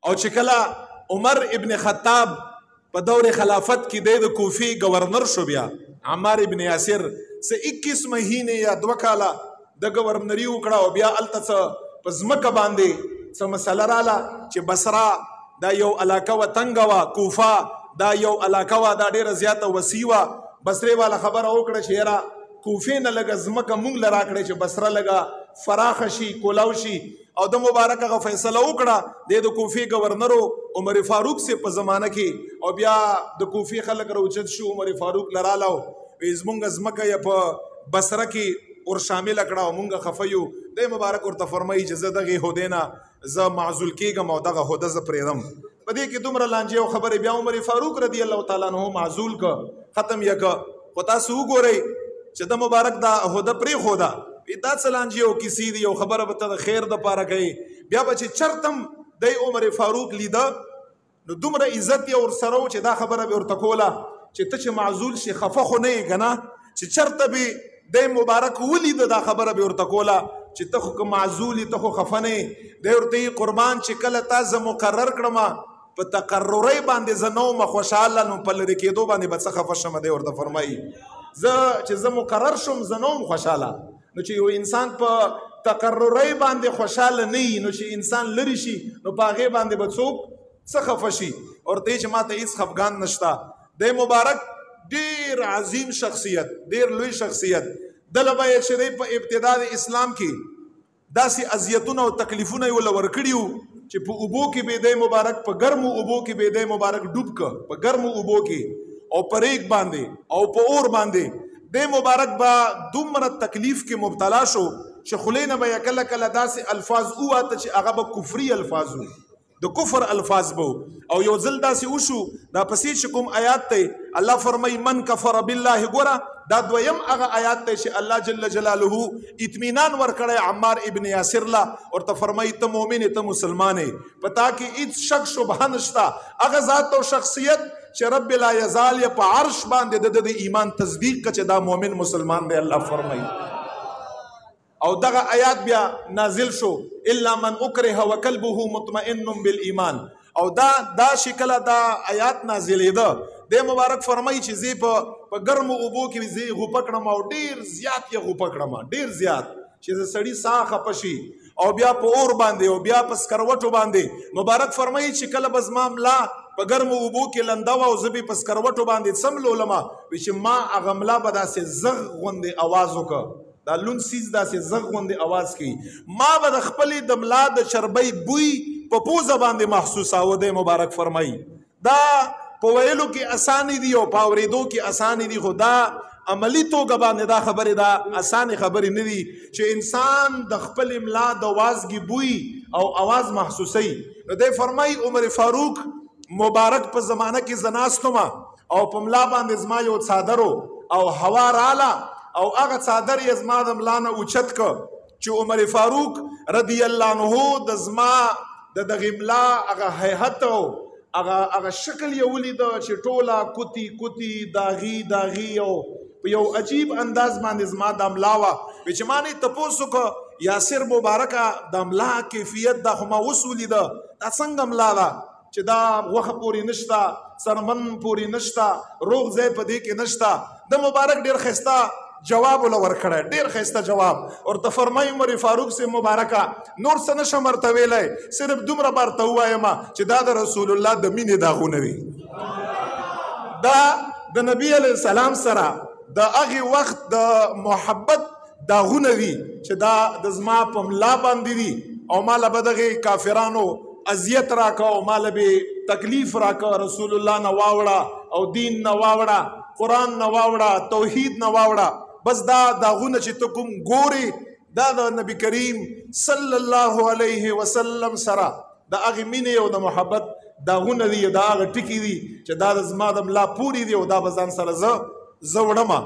او چې کله عمر ابن خطاب په دور خلافت کې د کوفی گورنر شو، بیا عمار ابن یاسر سه 21 مهینه یا 2 کاله د گورنری وکړه، او بیا الته څه په ځمکه باندې څه مسله رااله چې بصره دا یو علاقه و تنګه وه، کوفه دا یو علاقه وه دا ډېره زیاته وسیع وه. بصرې والا خبره وکړه چې یاره کوفې نه لږه ځمکه موږ له راکړئ چې بصره لږه فراخه شي، کولاو شي. او د مبارک هغه فیصله وکړه د کوفې گورنرو عمر فاروق سے په زمانه کې، او بیا د کوفې خلک راوچت شو، عمر فاروق لراله زمونږ ځمکه یې په بصره کې ور شامل کړه او مونږ خفیو. د مبارک ورته فرمایي چې زه دغه هودې نه زه معزول کېږم او دغه هوده زه پرېږدم. په دې کې دومره لانجې او خبرې، بیا عمر فاروق رضی الله تعالی عنہ معزول که ختم یې که. خو تاسو وګورئ چې د مبارک دا هوده پرېښوده، دا څه لانجې او کیسې دي، او خبره به ته د خیر دپاره کوي. بیا به چې چرتم دی عمر فاروق لیده نو دومره عزت یې ورسره و چې دا خبره به ورته کوله چې ته چې معزول شي خفه خو نه یې که نه، چې چرته به دی مبارک ولیده دا خبره به ورته کوله چې ته خو که معزولي ته خو خفه نه یې. دی ورته قربان چې کله تا زه مقرر کړمه په تقررۍ باندې زه نه ومه خوشحاله، نو په لرې کېدو باندې به څه خفه شمه. دی ورته فرمایي چې زه مقرر شم زه نه وم خوشحاله. نو چې یو انسان په تقررۍ باندې خوشحاله نه وي، نو چې انسان لرې شي نو په هغې باندې به څوک څه خفه شي. ورته چې ما ته هېڅ خفګان نشته. دی مبارک ډیر عظیم شخصیت، ډیر لوی شخصیت. دله به چې دی په ابتدا د اسلام کې داسې اذیتونه او تکلیفونه یې ول ورکړي وو چې په اوبو کې به دی مبارک په ګرمو اوبو کې به دی مبارک ډوب که، په ګرمو اوبو کې او په ریګ باندې او په اور باندې دی مبارک به دومره تکلیف کې مبتلا شو چې خولې نه به یې کله کله داسې الفاظ وواته چې هغه به کفري الفاظ وو، د کفر الفاظ بو. او یو ځل داسې وشو، دا پسې چې کوم آیات دی الله فرمایي من کفر بالله، ګوره دا دویم هغه آیات دی چې الله جل جلاله اطمینان ورکړی عمار ابن یاسر لا، ورته فرمایي ته مؤمن ته مسلمان یې، په تا کې هېڅ شک شبهه نشته. هغه ذات او شخصیت چې رب لا یزال یې په عرش باندې د ایمان تصدیق که چې دا مؤمن مسلمان دی. الله فرمایي او دغه آیات بیا نازل شو الا من اکره وقلبه مطمئن بالایمان. او دا شکل دا آیات نازلېده. د مبارک فرمایي چې زه په ګرمو اوبو کې زه غوپه کړم او ډیر زیات یې غوپه کړم، ډیر زیات چې د سړي ساه خفه شي، او بیا په اور باندې او بیا په سکروټو باندې. مبارک فرمایي چې کله به زما ملا په ګرمو اوبو کې لنده وه او زه به په سکروټو باندې څملولمه، چې ما هغه ملا به داسې زغ غوندې اواز وکړه، دا لون سیز داسې زغ غوندې اواز کوي، ما به د خپلې د ملا د چربۍ بوی په پوزه باندې محسوساوه. دی مبارک فرمایي دا په ویلو کې اسانې دي او په اورېدو کې اسانې دي، خو دا عملي توګه باندې دا خبرې دا اسانې خبرې نه دي چې انسان د خپل ملا د وازګي بوی او اواز محسوسوي. نو دی فرمایي عمر فاروق مبارک په زمانه کې زه ناستمه او په ملا باندې زما یو څادر او هوا راله او هغه څادر یې زما د ملا نه اوچت که چې عمر فاروق رضی الله عنه د زما د دغې ملا هغه هیئت او هغه شکل یې ولیده چې ټوله کوتي کوتي داغي داغي او په یو عجیب انداز باندې زما د ملا وه. چې ما نه تپوس وکړه یاسر مبارکه د ملا کیفیت دا خو ما اوس ولیده، دا څنګه ملا ده چې دا غوښه پورې نشته، سرمن پورې نشته، روغ ځای په دې کې نشته. د مبارک ډېر ښایسته جواب ولا ورکړی، ډېر ښایسته جواب. ورته فرمایي عمر فاروق سے مبارکه نور څه نشم ورته ویلی، صرف دومره به ورته ووایم چې دا د رسول الله د مینې داغونه دي، دا د نبي علیه السلام سره د هغې وخت د محبت داغونه دي چې دا د زما په ملا باندې دي، او ماله به دغې کافرانو اذیت راکه او ماله به تکلیف راکه، رسول الله نه واوړه او دین نه واوړه، قرآن نه واوړه، توحید نه واوړه. بس دا داغونه چې ته کوم ګوري دا د نبی کریم صلی الله علیه وسلم سره د هغې مینې او د محبت داغونه دي، دا هغه ټکي دي چې دا د زما د ملا پورې دي او دا به ځان سره زه وړمه.